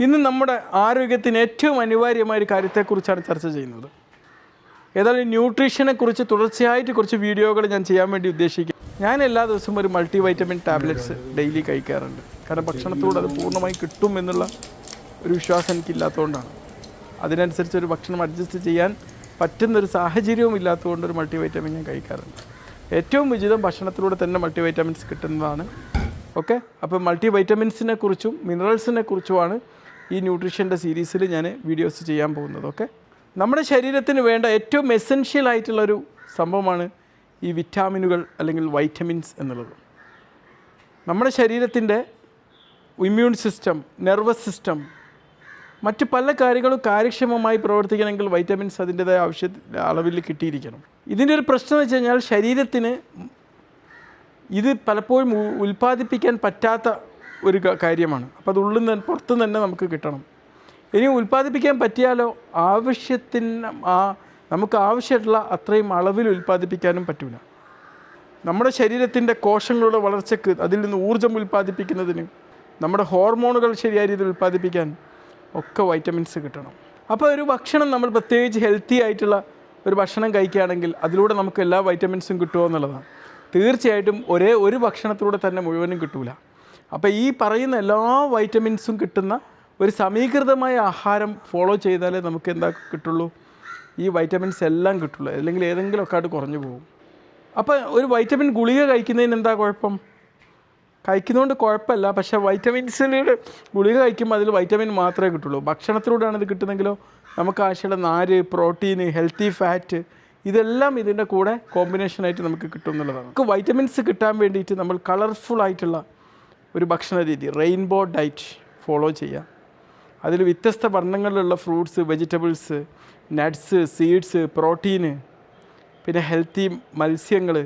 ഇന്ന് നമ്മുടെ ആരോഗ്യത്തിന് ഏറ്റവും അനിവാര്യമായ ഒരു കാര്യത്തെക്കുറിച്ചാണ് ചർച്ച ചെയ്യുന്നത്. ഏതായാലും ന്യൂട്രീഷനെക്കുറിച്ച് തുടർച്ചയായിട്ട് കുറച്ച് വീഡിയോകൾ ഞാൻ ചെയ്യാൻ വേണ്ടി ഉദ്ദേശിക്കുന്നു. ഞാൻ എല്ലാ ദിവസവും ഒരു മൾട്ടി വൈറ്റമിൻ ടാബ്ലറ്റ്സ് ഡെയിലി കഴിക്കാറുണ്ട്. കാരണം ഭക്ഷണത്തോട് അത് പൂർണ്ണമായി കിട്ടും എന്നുള്ള ഒരു വിശ്വാസം എനിക്കില്ലാത്തതുകൊണ്ടാണ്. അതിനനുസരിച്ച് ഒരു ഭക്ഷണം അഡ്ജസ്റ്റ് ചെയ്യാൻ പറ്റുന്നൊരു സാഹചര്യവും ഇല്ലാത്തതുകൊണ്ട് ഒരു മൾട്ടി വൈറ്റമിൻ ഞാൻ കഴിക്കാറുണ്ട്. ഏറ്റവും ഉചിതം ഭക്ഷണത്തിലൂടെ തന്നെ മൾട്ടി വൈറ്റമിൻസ് കിട്ടുന്നതാണ്. ഓക്കെ, അപ്പോൾ മൾട്ടി വൈറ്റമിൻസിനെ കുറിച്ചും മിനറൽസിനെ കുറിച്ചുമാണ് ഈ ന്യൂട്രീഷൻ്റെ സീരീസിൽ ഞാൻ വീഡിയോസ് ചെയ്യാൻ പോകുന്നത്. ഓക്കെ, നമ്മുടെ ശരീരത്തിന് വേണ്ട ഏറ്റവും എസെൻഷ്യൽ ആയിട്ടുള്ളൊരു സംഭവമാണ് ഈ വിറ്റാമിനുകൾ അല്ലെങ്കിൽ വൈറ്റമിൻസ് എന്നുള്ളത്. നമ്മുടെ ശരീരത്തിൻ്റെ ഇമ്മ്യൂൺ സിസ്റ്റം, നെർവസ് സിസ്റ്റം, മറ്റ് പല കാര്യങ്ങളും കാര്യക്ഷമമായി പ്രവർത്തിക്കണമെങ്കിൽ വൈറ്റമിൻസ് അതിൻ്റേതായ അളവിൽ കിട്ടിയിരിക്കണം. ഇതിൻ്റെ ഒരു പ്രശ്നം എന്ന് വെച്ച് കഴിഞ്ഞാൽ ശരീരത്തിന് ഇത് പലപ്പോഴും ഉൽപ്പാദിപ്പിക്കാൻ പറ്റാത്ത ഒരു കാര്യമാണ്. അപ്പോൾ അത് ഉള്ളിൽ നിന്ന് പുറത്തു തന്നെ നമുക്ക് കിട്ടണം. ഇനി ഉൽപ്പാദിപ്പിക്കാൻ പറ്റിയാലോ നമുക്ക് ആവശ്യമായിട്ടുള്ള അത്രയും അളവിൽ ഉൽപ്പാദിപ്പിക്കാനും പറ്റില്ല. നമ്മുടെ ശരീരത്തിൻ്റെ കോശങ്ങളുടെ വളർച്ചയ്ക്ക്, അതിൽ നിന്ന് ഊർജ്ജം ഉൽപ്പാദിപ്പിക്കുന്നതിന്, നമ്മുടെ ഹോർമോണുകൾ ശരിയായ രീതിയിൽ ഉൽപ്പാദിപ്പിക്കാൻ ഒക്കെ വൈറ്റമിൻസ് കിട്ടണം. അപ്പോൾ ഒരു ഭക്ഷണം നമ്മൾ പ്രത്യേകിച്ച് ഹെൽത്തി ആയിട്ടുള്ള ഒരു ഭക്ഷണം കഴിക്കുകയാണെങ്കിൽ അതിലൂടെ നമുക്ക് എല്ലാ വൈറ്റമിൻസും കിട്ടുമോ എന്നുള്ളതാണ്. തീർച്ചയായിട്ടും ഒരു ഭക്ഷണത്തിലൂടെ തന്നെ മുഴുവനും കിട്ടില്ല. അപ്പോൾ ഈ പറയുന്ന എല്ലാ വൈറ്റമിൻസും കിട്ടുന്ന ഒരു സമീകൃതമായ ആഹാരം ഫോളോ ചെയ്താലേ നമുക്ക് എന്താ കിട്ടുള്ളൂ, ഈ വൈറ്റമിൻസ് എല്ലാം കിട്ടുള്ളൂ. അല്ലെങ്കിൽ ഏതെങ്കിലുമൊക്കെ ആയിട്ട് കുറഞ്ഞു പോകും. അപ്പോൾ ഒരു വൈറ്റമിൻ ഗുളിക കഴിക്കുന്നതിന് എന്താ കുഴപ്പം? കഴിക്കുന്നതുകൊണ്ട് കുഴപ്പമില്ല. പക്ഷേ വൈറ്റമിൻസിലൂടെ ഗുളിക കഴിക്കുമ്പോൾ അതിൽ വൈറ്റമിൻ മാത്രമേ കിട്ടുള്ളൂ. ഭക്ഷണത്തിലൂടെയാണ് ഇത് കിട്ടുന്നതെങ്കിലോ നമുക്ക് ആവശ്യമുള്ള നാര്, പ്രോട്ടീന്, ഹെൽത്തി ഫാറ്റ് ഇതെല്ലാം ഇതിൻ്റെ കൂടെ കോമ്പിനേഷനായിട്ട് നമുക്ക് കിട്ടും എന്നുള്ളതാണ്. നമുക്ക് വൈറ്റമിൻസ് കിട്ടാൻ വേണ്ടിയിട്ട് നമ്മൾ കളർഫുള്ളായിട്ടുള്ള ഒരു ഭക്ഷണ രീതി, റെയിൻബോ ഡയറ്റ് ഫോളോ ചെയ്യുക. അതിൽ വ്യത്യസ്ത വർണ്ണങ്ങളിലുള്ള fruits, vegetables, nuts, seeds, protein, പിന്നെ ഹെൽത്തി മത്സ്യങ്ങൾ,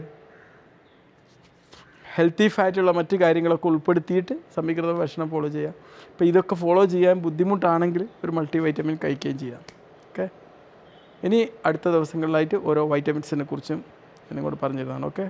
ഹെൽത്തി ഫാറ്റുള്ള മറ്റു കാര്യങ്ങളൊക്കെ ഉൾപ്പെടുത്തിയിട്ട് സമീകൃത ഭക്ഷണം ഫോളോ ചെയ്യുക. അപ്പോൾ ഇതൊക്കെ ഫോളോ ചെയ്യാൻ ബുദ്ധിമുട്ടാണെങ്കിൽ ഒരു മൾട്ടി വൈറ്റമിൻ കഴിക്കുകയും ചെയ്യാം. ഓക്കെ, ഇനി അടുത്ത ദിവസങ്ങളിലായിട്ട് ഓരോ വൈറ്റമിൻസിനെ കുറിച്ചും എന്നെ കൂടെ പറഞ്ഞു തരുന്നതാണ്. ഓക്കെ.